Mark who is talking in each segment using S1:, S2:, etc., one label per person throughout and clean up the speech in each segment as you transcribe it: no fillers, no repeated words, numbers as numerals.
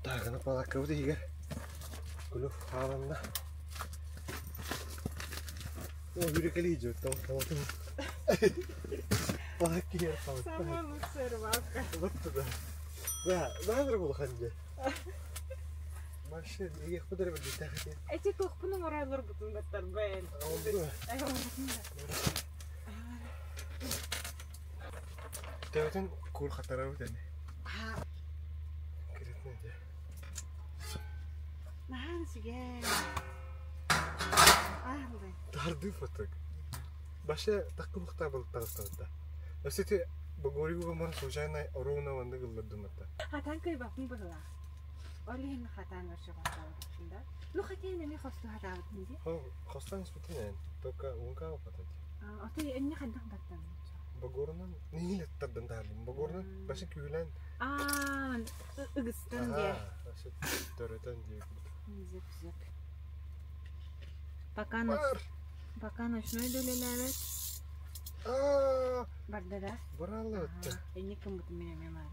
S1: Так, она палатка вот игр. Кулю хаванна. О, юрикали идет, там. Палатки я там.
S2: Самая лучшая рыбалка.
S1: Вот туда. Да, надо было ходить. Машин, я их подарил бы так.
S2: Эти кухпуны морайлар бутун баттар бен.
S1: Тевтен кур хатара вот они. Кретный де.
S2: Нахан сиген. Арлы.
S1: Тарды фоток. Баша такой мухта был тарастанда. Но если богорю мар случайно орона ванды гылдымата.
S2: Хатан кай бапын быгла. Олин хатан ашыган шунда. Ну хотя не хосту хатан динди.
S1: О, хостан спутинен. Только унка опатать.
S2: Оты энне хандак баттан.
S1: Bagornan ni letter den där bagornan bäst kulan
S2: Ыгыстан де.
S1: Alltså töreten diye.
S2: Зеп. Пока ночной долелевет. Барда да?
S1: Брала это.
S2: Энне кем бут меня мемара.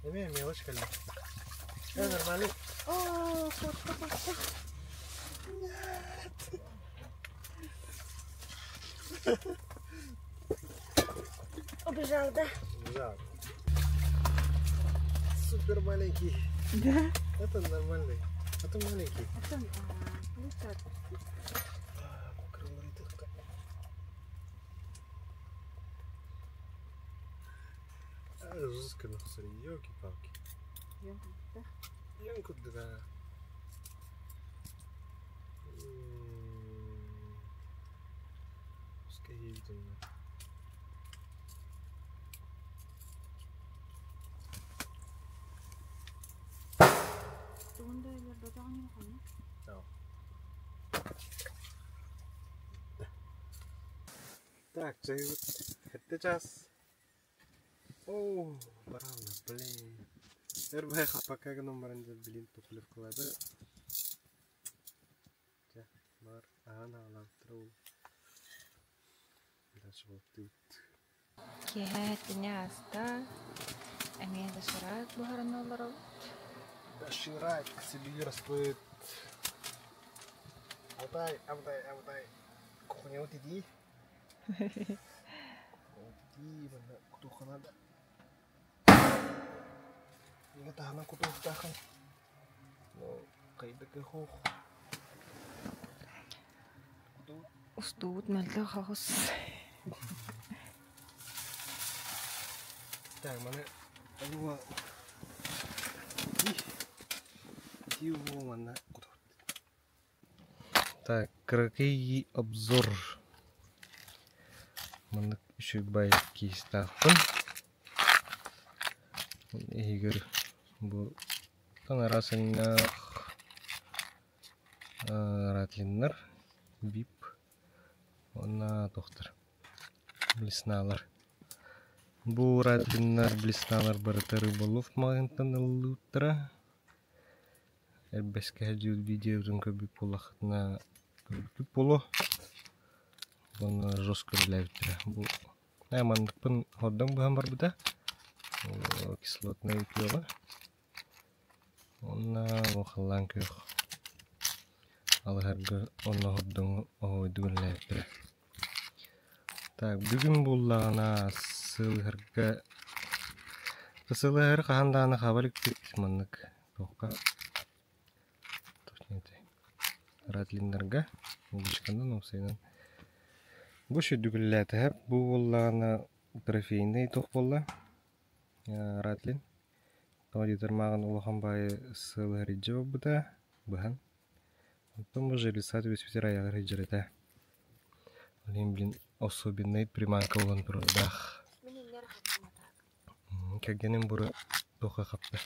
S1: Не мелочка ли? Нормально.
S2: О, кошка. Нет. Убежал, да?
S1: Убежал. Супер маленький.
S2: Да?
S1: Это нормальный. Это маленький.
S2: Это лучше отпустить.
S1: Мокрый только. Жескано, смотри, елки-палки. Янку да. Пускай видно.
S2: Туганда элер батаган юкмы?
S1: Так, чай. Это час. О, барана, блин. Эрбай пока номерінде блин топлеп кылады. Жа, бар, ана алып туру. Дальше вот тут.
S2: Кехетине аста. Эмеде сурат бухараналары.
S1: Доширать к себе распыт. Алтай. Кухня вот иди. Иди, банда, кутуханада. Ini tahanan kutu tahan. No, kayak dek hoch.
S2: Устуут мэлдэ хагас.
S1: Так, mana? Aduh. Его mana? Так, краткий обзор. Mana еще байки ставим. Игорь. Bu tengah rasanya Ratliner, Bip, ona dokter, Blissnalar. Bu Ratliner, Blissnalar berteri boluf magentan lutra. Elbette hajud video dengan bipolar na bipolar. Bana joskar live Bu, man pun hodang bahambar beda. Кислотный пиво. Она вахлан ких. Алгарга она ходдон ойдугулайдыр. Так, бүгүн буллагана сылгар канданы хабалык маннык. Токка. Точнете. Ратлиндерга бушкандан усайнан. Бушу дүгүлләтә бу буллагана трофейный ток булла. Ратлин. Тоді термаган улахан бай сыл хриджа буда бахан. Потом уже лисать весь ветера я хриджа. Олим блин особенный приманка улан продах. Как генем бура тоха хапта.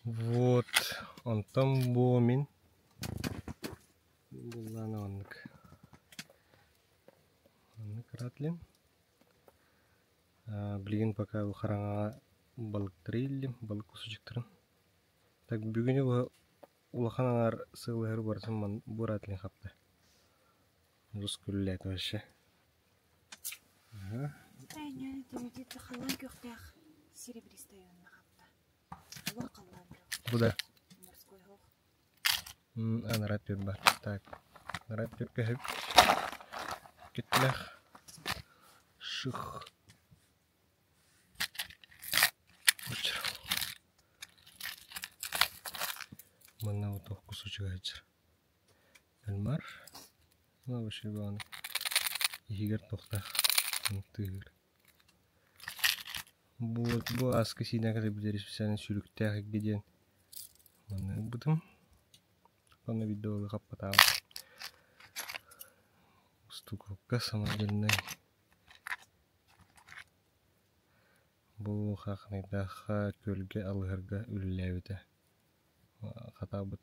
S1: Вот он там бомин. Булана оннык. Оннык Ратлин. Блин пока ухаранга балык трилли, балык кусочектарын. Так бүгүнү улаханар сылгыр барсын бу Ратлин хапты. Жускуллет вообще. Ага.
S2: Aynen öyle. Kalan köfte серебристая на хатта. Локаллар.
S1: Куда?
S2: Морской хох.
S1: Нарапир бар. Так. Нарапир кахып. Кетлях. Шух. Учер. Мана вот кусочек хачер. Элмар. Ну вообще баны. Игер тохта. Тыгыр. Bu askısına kadar bir spesialin sürükler gidin. Mana butum. Bana video kapatalım. Ustukka sama gelin. Bu haknida kölge alırga ülülevde. Katabıt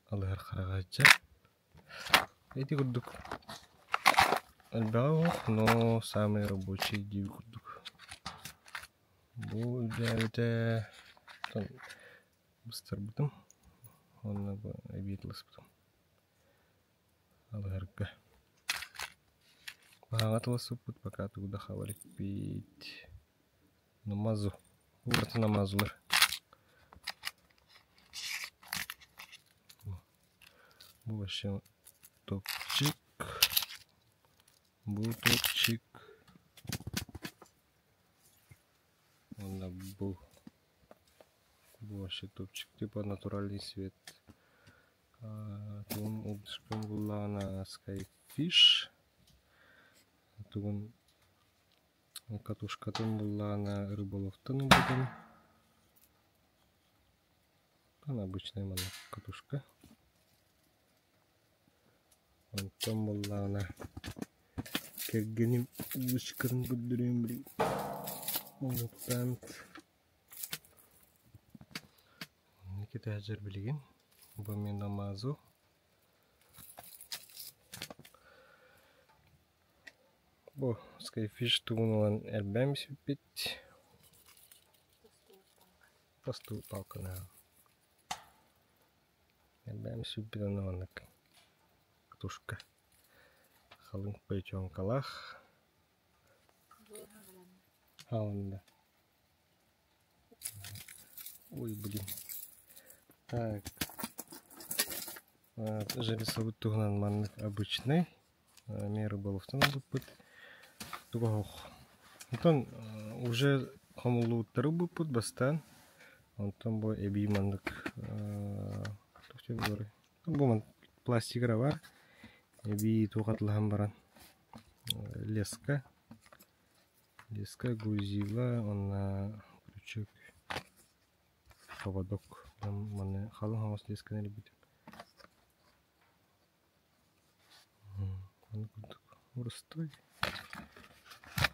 S1: alır karagacı. Эти курдук. Альбао, но самые рабочие диви курдук. Bu ülülevde быстро бутым. Он обиделся потом. Алгарга. Багатыласы пут пока туда хавали пить. Намазу. Вот намазлар. Bu вообще топчик. Bu топчик. Он bu. Bu вообще топчик. Типа натуральный свет. Тугун удышкан буллана Skyfish. Тугун катушкатын буллана рыболовтан будем. Она обычная мана катушка. Там буллана кергеним удышкан буддурим бри. Мутант. Никита хажар билеген. Bu men namazı. Bu Skyfish tuğun olan elbem süpit. Pastu palkana. Elbem süpit olan катушка. Халын пойчон калах. Халында. Ой, блин. Так. Железовый тугнан маннык обычный. Меры был в том выпад. Тугох. Антон уже хамулу трубу под бастан. Он там был эби маннык. Что все говорю? Там был пластик равар. Эби тугатлахам баран. Леска. Леска грузила. Он на крючок. Поводок. Там маны халын хамас леска налибит. Урыстой.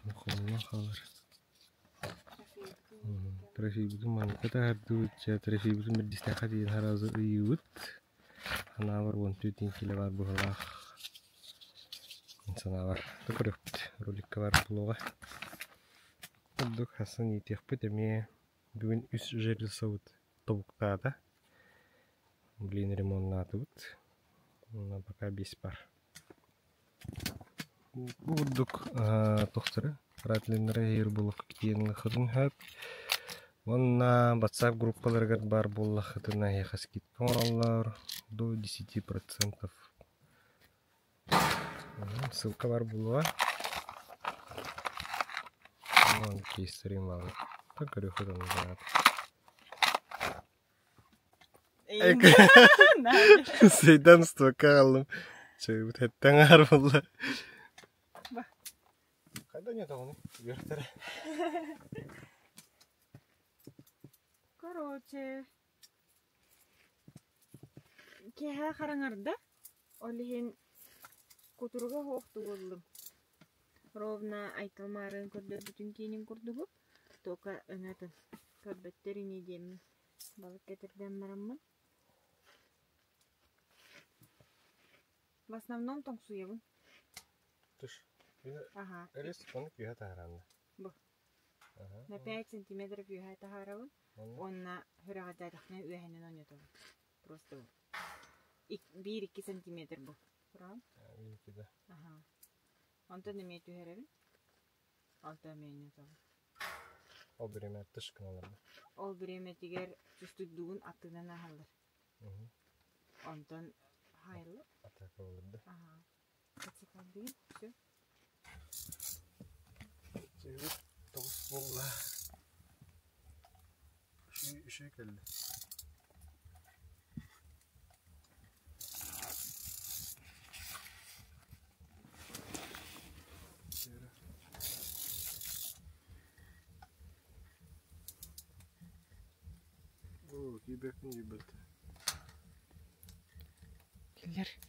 S1: Мухомна халар. Трофей бутун маны ката хардуут я трофей бутун бир дистаха дейин харазы ыйыбыт. Ана бар 14 кило бар бухалах. Инсана бар. Токорыпт. Роликка бар булуга. Курдук хасын етекпит эме бүгүн үс жерди сабыт тобуктаада. Блин ремонтнатыбыт. Пока 5 бар. Курдук тохтары ратлинлere yer булык киен хырын хат. Онна WhatsApp группаларга бар буллах хатына яхаскит каналлар до 10%. Ссылка бар булуга. Вон кейстерим бар. Так көрөхдөн барат. Сейданство калым. Чөй бут хаттаңар булла. Когда нет он вертер.
S2: Короче. Кеха хараңарда. Олихин кутурга хоқту болдым. Ровна айтылмарын көрдө бүтүн кийинин курдугу. Тока өңөтөн. Көрбөттерини дем. Балык кетирден бараммын. В основном там суевын.
S1: Туш.
S2: Ага.
S1: Элес он күйе тааранда.
S2: Бу. На 5 сантиметров күйе таарабын. Онна хүрагада дахна үйәһенен ойнатабын. Просто 1-2 сантиметр бу. Kur'an.
S1: Belki de.
S2: Aha. Ondan ne miydi herhalde? Altta meyne tabii.
S1: O bir emer dışkın alırdı.
S2: Ol bir emetiger süstüdüğün atından alır.
S1: Hı hı.
S2: Ondan hayırlı.
S1: Ataka olurdu.
S2: Aha. Kaçı kaldı? Şu.
S1: Evet. Tavuk valla. Şey geldi. Oo, gibek mi gibelti?
S2: Gelir.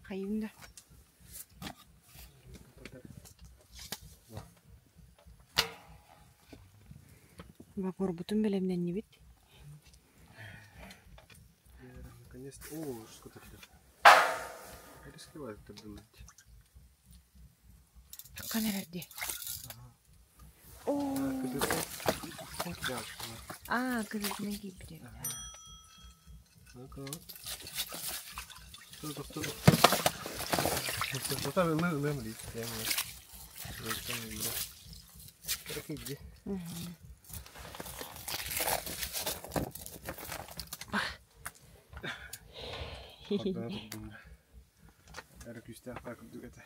S2: Kayında. Vapur bütün bölümden ne bit?
S1: Наконец-то. О, что такое? Рисковать это было.
S2: Kan herhalde.
S1: А,
S2: Oo.
S1: когда ты
S2: Aa, kızına gibi.
S1: Ну-ка. Что? Что там мы листья. Как иди. Era кустях так это.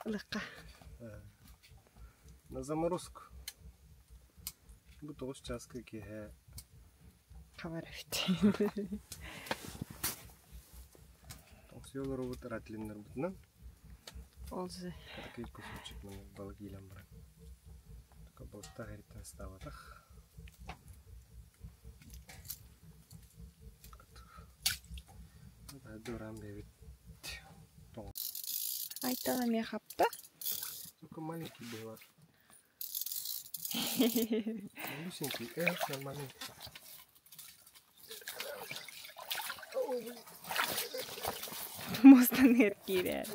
S2: Лыка.
S1: На заморозку. Bu 9 çaskı ki he.
S2: Хабар авт.
S1: Оксиолор вот ратлиннер бутнан.
S2: Олзы.
S1: Такие кусочек на балык илем брат. Така балыкта харитан става так. Да дурам бебит.
S2: Айталам я хапта.
S1: Только маленький был. Малюсенький, нормальный.
S2: Мостан эркире.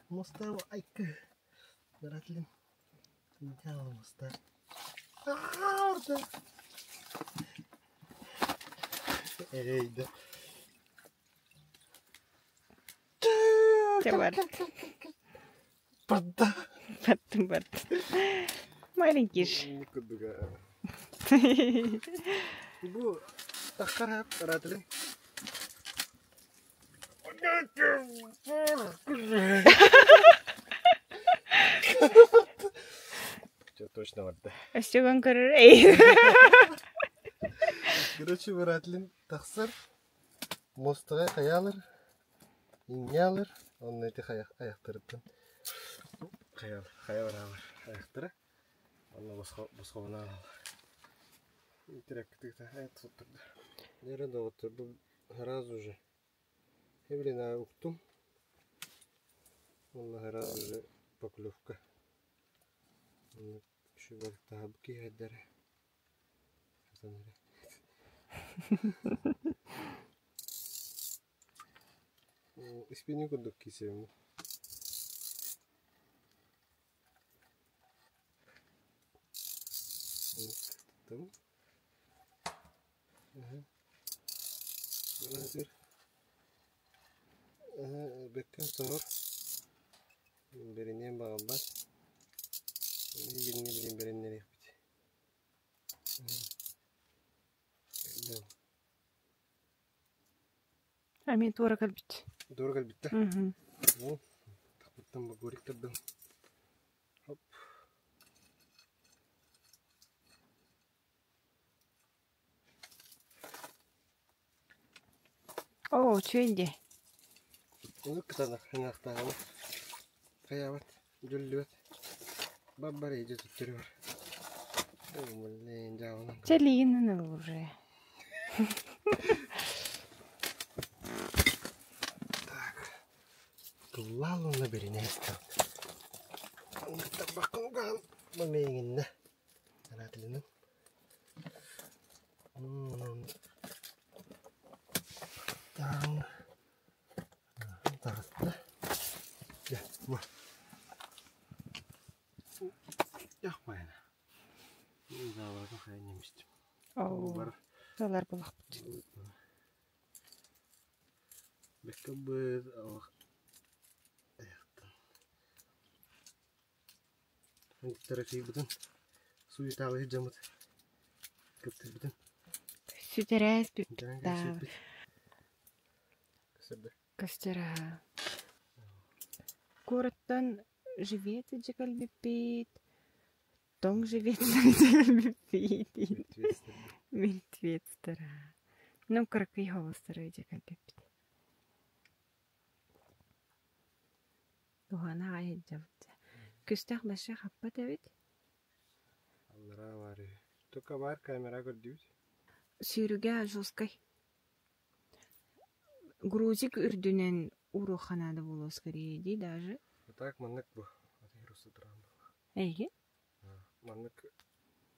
S1: Мостар айка. Ратлин. Сначала мостар. Орда. Эй, да.
S2: Товар.
S1: Падда.
S2: Баттым. Маленький.
S1: Никуда. Bu takar hep Ratlin. Что точно вот да.
S2: Астөгөн көрөр.
S1: Короче, bu Ratlin taksır. Mostağa kayalır. İngelır. Onun eti ayaktırıptın. Kayar alır. Ayaktırı. Onu boskovuna alır. Интерактивно, это вот тогда. Я рада вот был раз уже. Евлена уктум. Он раз уже поклевка. Şu balık daha bu ki hedere. İspini kuduk kisem. Tamam. Hazır. Bekle sonra. Berinden bağımlar. Bilmiyorum berin nereye bitti.
S2: Ами тура калбит.
S1: Doğru bitti.
S2: Мгм.
S1: Ну, там багорик тогда. Хоп.
S2: О, чөйде.
S1: Ну, катана, ханахтаган. Хаяват, жүллүбет. Баббар иде туттурур. Блин, жауна.
S2: Целинен уже.
S1: Так. Клалу на беренестер. Табакунган. Мамегинне. Анатлинен. Там. Жақпайын. Залардың қайын еместім.
S2: Солар болақ бұд.
S1: Бәккі бұд алық аяқтан. Әндіктері кей бұдын. Суы тағы жамыд. Көптір бұдын.
S2: Сүтерәс бүт. Костера. Городтан живет джекальбипит. Тон живет джекальбипит. Мертвецтера. Ну, кракый холостера джекальбипит. Тухана айт жабыт. Күстәк башы хаппат әбит.
S1: Аллара бары. Только бар камера көрдүбүт.
S2: Сүйрүгә жоскай. Грузик үрдүнен уруханада болу скорее даже.
S1: Так маннык бу. Атырысы турам.
S2: Эйге?
S1: Маннык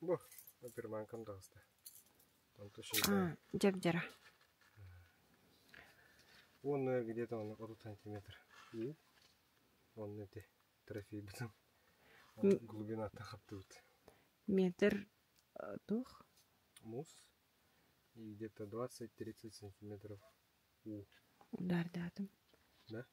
S1: бу. Оперманкам дагыста.
S2: Жабжара.
S1: Он где-то он 1 сантиметр. И он эти трофей бутын. Глубина тахапты бут.
S2: Метр тух.
S1: Мус. И где-то 20-30 сантиметров.
S2: Удар датым.
S1: Да?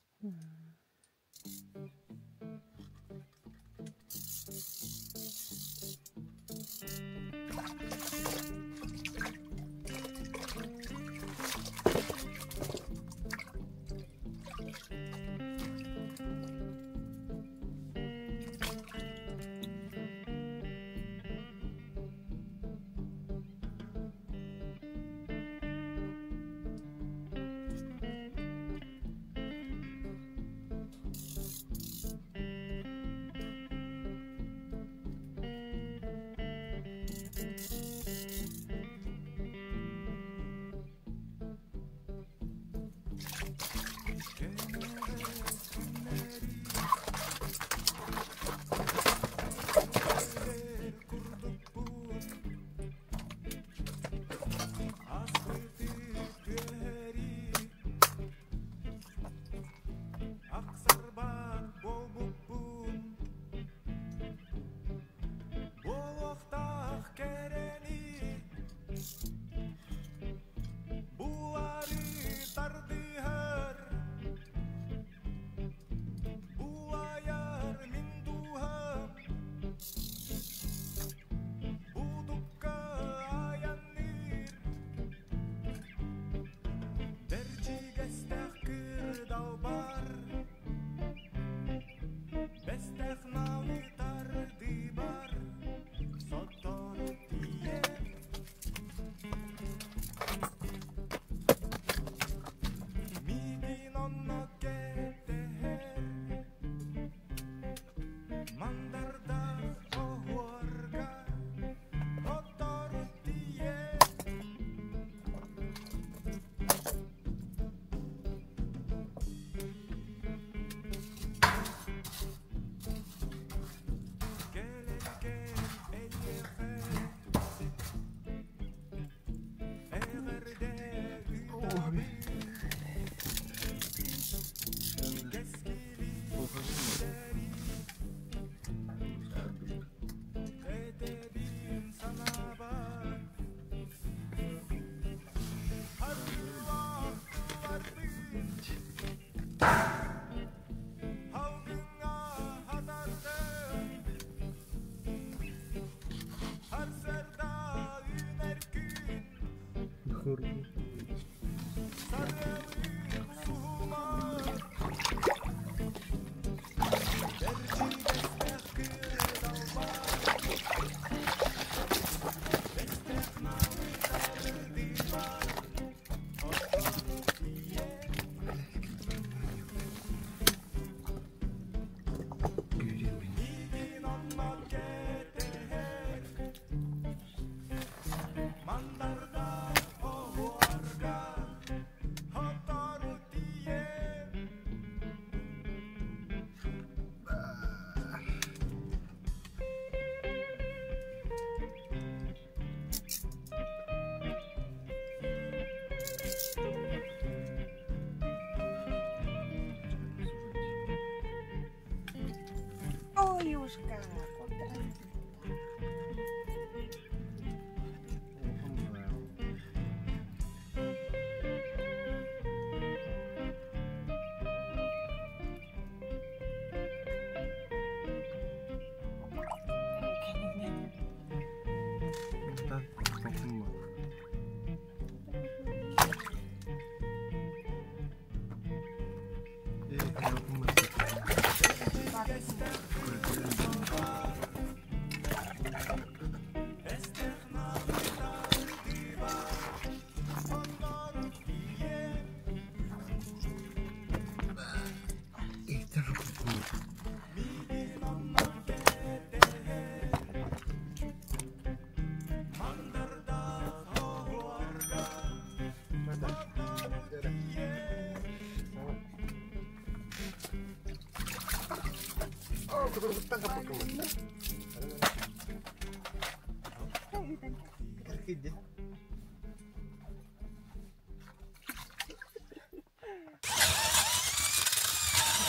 S2: Ой, ушка.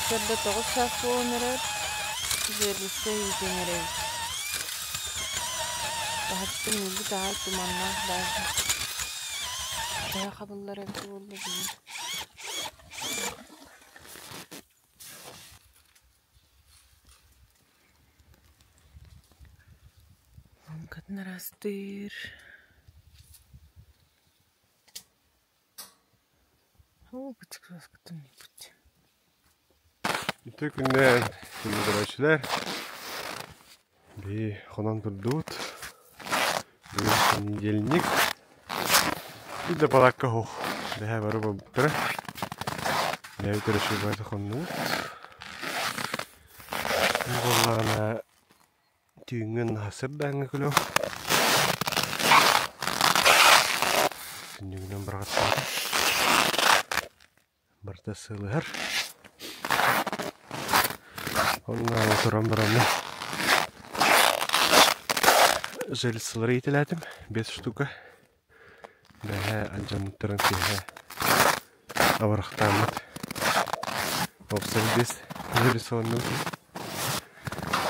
S3: Şurada 9 saat boğunları, üzerlisi yüzünleri. Daha tümülü daha dumanlar lazım. Daha kabullara bir oldu değil. Kadınlar astır. Bıçık sıkıntı mı bıçık?
S1: Bütün günden şimdi arkadaşlar bir konan durduk. Bir понедельник. Bir de balakka hoş. Daha var bu bıra. Ne bir şey var da konu. Vallahi tüyünün hasır dağını kilo. Şimdi günden bıraktım. Barda sığılır. Ondan oturan buramda. Железлары ителәтим, 5 штука. Бәһә анҗанттырын киһә. Авырыктамыт. Обсен без железларны.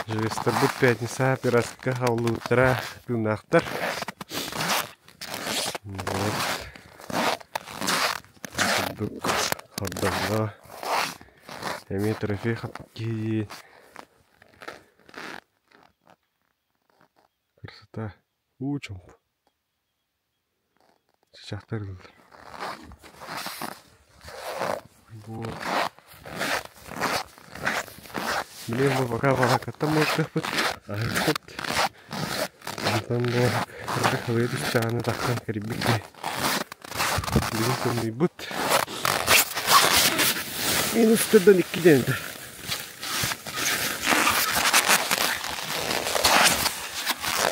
S1: Железлар бу пятница, пираска хавлы утра, күнахтар. Вот. Бук ходдамга. Эми трофей хатки. Красота. Учим. Çiçekler. Вот. Блин, мы пока там мы капут. А вот. Там да. Рахвы дичаны такан крибики. Блин, там и бут. Минус 2 ден.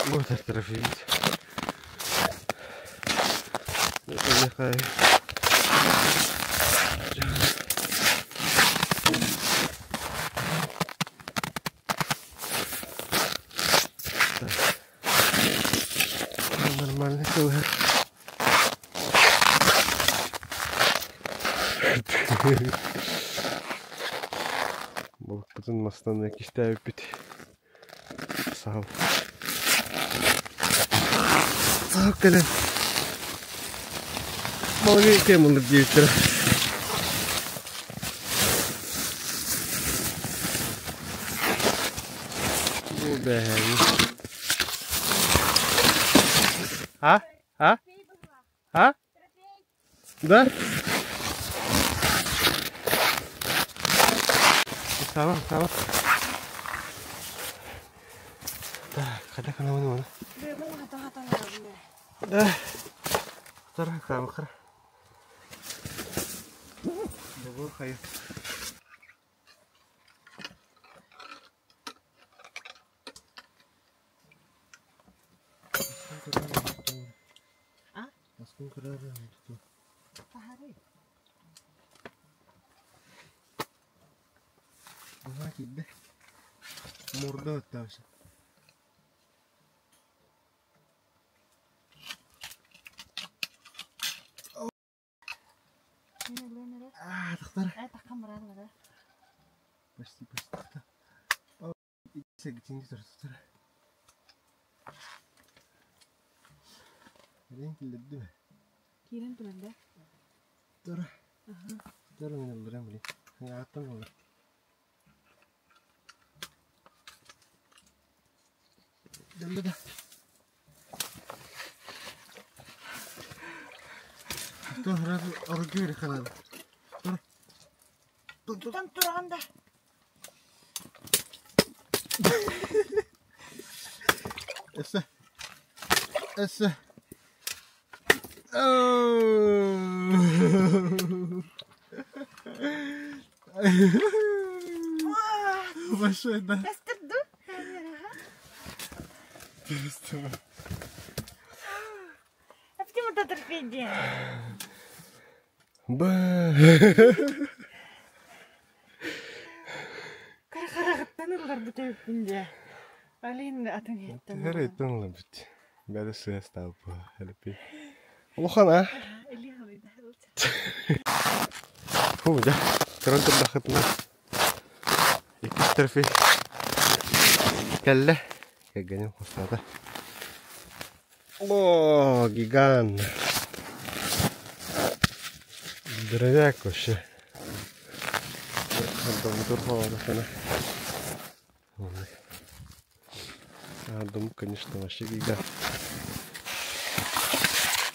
S1: Вот это трофей. Нехай. Нормально было. Balık tutulmasından ekişte öpüt. Sağ ol. Sağ ol kalem. Balık yıkayım olur diye bir Bu be. Ha? Ha? Ha? Да? Tamam, tamam. Kada kana mana? Dah. Tarah kamu kar. Bagus kayak.
S2: Ah?
S1: Langsung kerana itu.
S2: Pahari.
S1: Wah, gede. Murda tahu. Ah, dokter.
S2: Tak kamera ada.
S1: Pasti. Сегтинди тұрды. Рен келді ме?
S2: Кирен туранда.
S1: Тұра. Тұра мен ылдырам білейін. Аттан олар. Дәлді да. Тұра ұры көйрі қалады. Тұра.
S2: Тұтан тұрғанда.
S1: Әсі. Әсі. Большой, да?
S2: Эстірді.
S1: Перестала.
S2: А почему ты торпеде?
S1: Ба.
S2: Қара-қарағыттан ұрғар бұта өкпінде. Алин атын еттен.
S1: Her ettin lan bit. Böyle suya stał po lepiej. Охана.
S2: Или говорит,
S1: Фу, да. Коронтор дахатна. Iki tarafı. Kelle. Kaganya kusnada. О, гигант. Дорогая коша. Дом турхова sana. А дом, конечно, вообще гигант.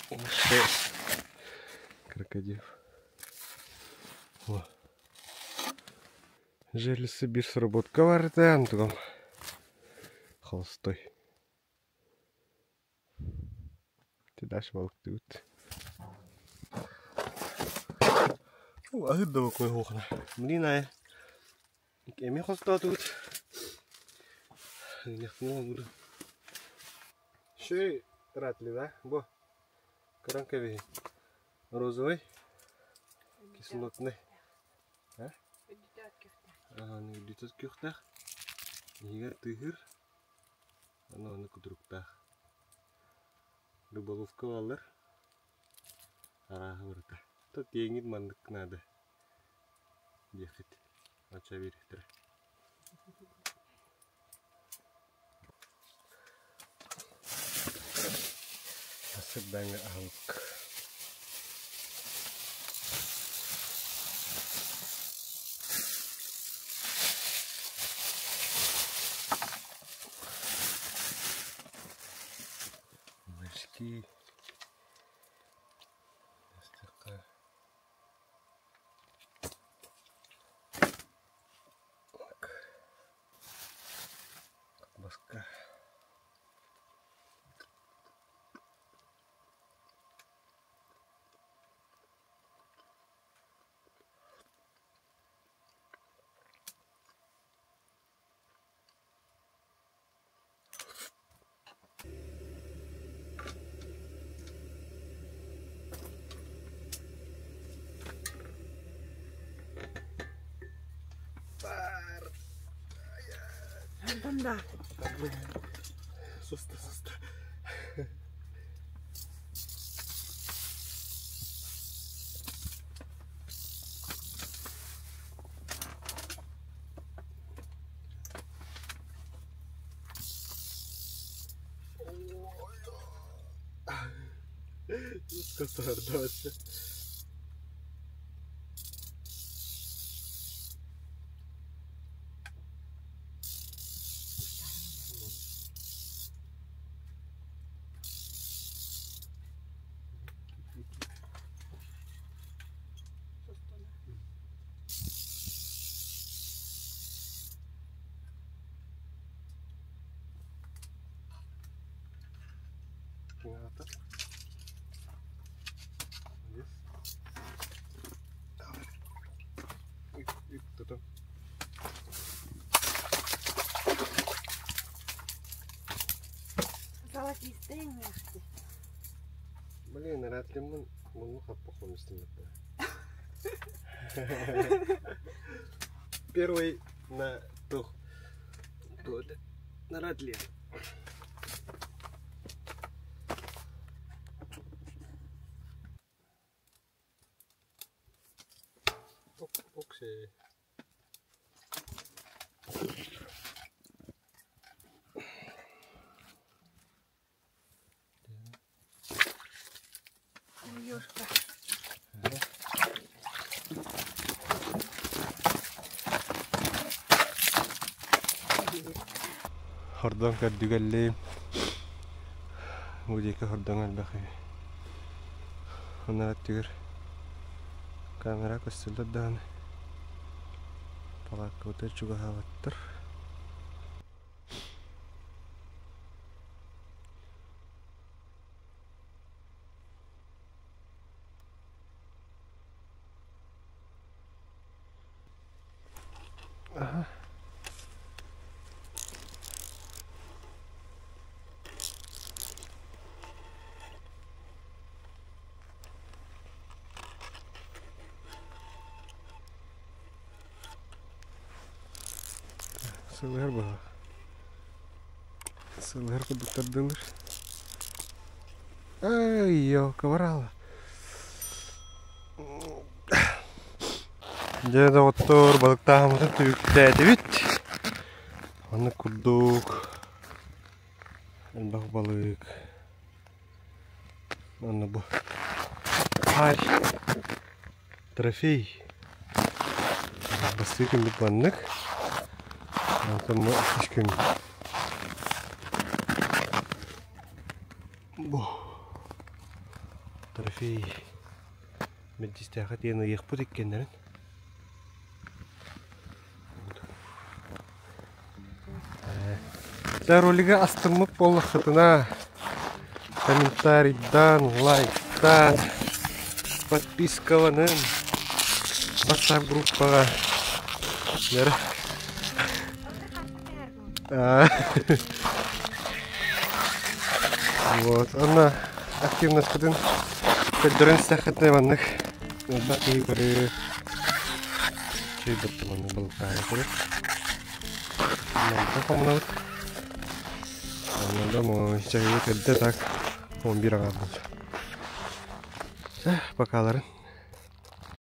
S1: Вообще крокодил. О. Жели Сибирь сработка варите антугам. Холстой. Ты дашь волк тут. О, а это какой хохна. Млиная. Кеми холстой тут. Не хмурно. Шей ратли, да? Бо. Каранковый. Розовый. Кислотный. А? Не идет кюхтах. Егер тыгыр. Аны кудруктах. Рыболовка алыр. Арағы бұрыта. Тот еңгід мандық надо. Ехать. Ача беректір. Седание алк. Мышки. Колбаска.
S2: Бunda.
S1: Суста. Скотар дальше. Ата. Yes. И кто-то.
S2: Золотистые мягкие.
S1: Блин, рад ли мы похож Первый на тух. На радле. Окей. хордон кардүгэллейм. Мудейка хордон албақи. Онна түгір камера көстілді дағаны. Пағақ көтер чуға хаваттыр. Aha. Sığır bu. Sığır kuduklardılar. Ay yok kavarala. Jadi otur balık tahamızın tüyükleri bit. Onu kurduk. Elbak balık. Onu bu. Hay. Trofei. Bastık ümit banlık. Tamam, hiç gün. Bu. Trofei. Mecliste hakikaten yıkpı dikkenlerin. Ролига астырмык боллақытына комментарийдан, лайктан, подпискаланын, WhatsApp группаға. Вот, она активность хотын көддөрін сәқетіне маннық. Бақи көрі чөй бұттым оны бұлықтағы көрі. Маңта қомынауыт. Надо мой чайник это так, он бирага будет. Покаларын.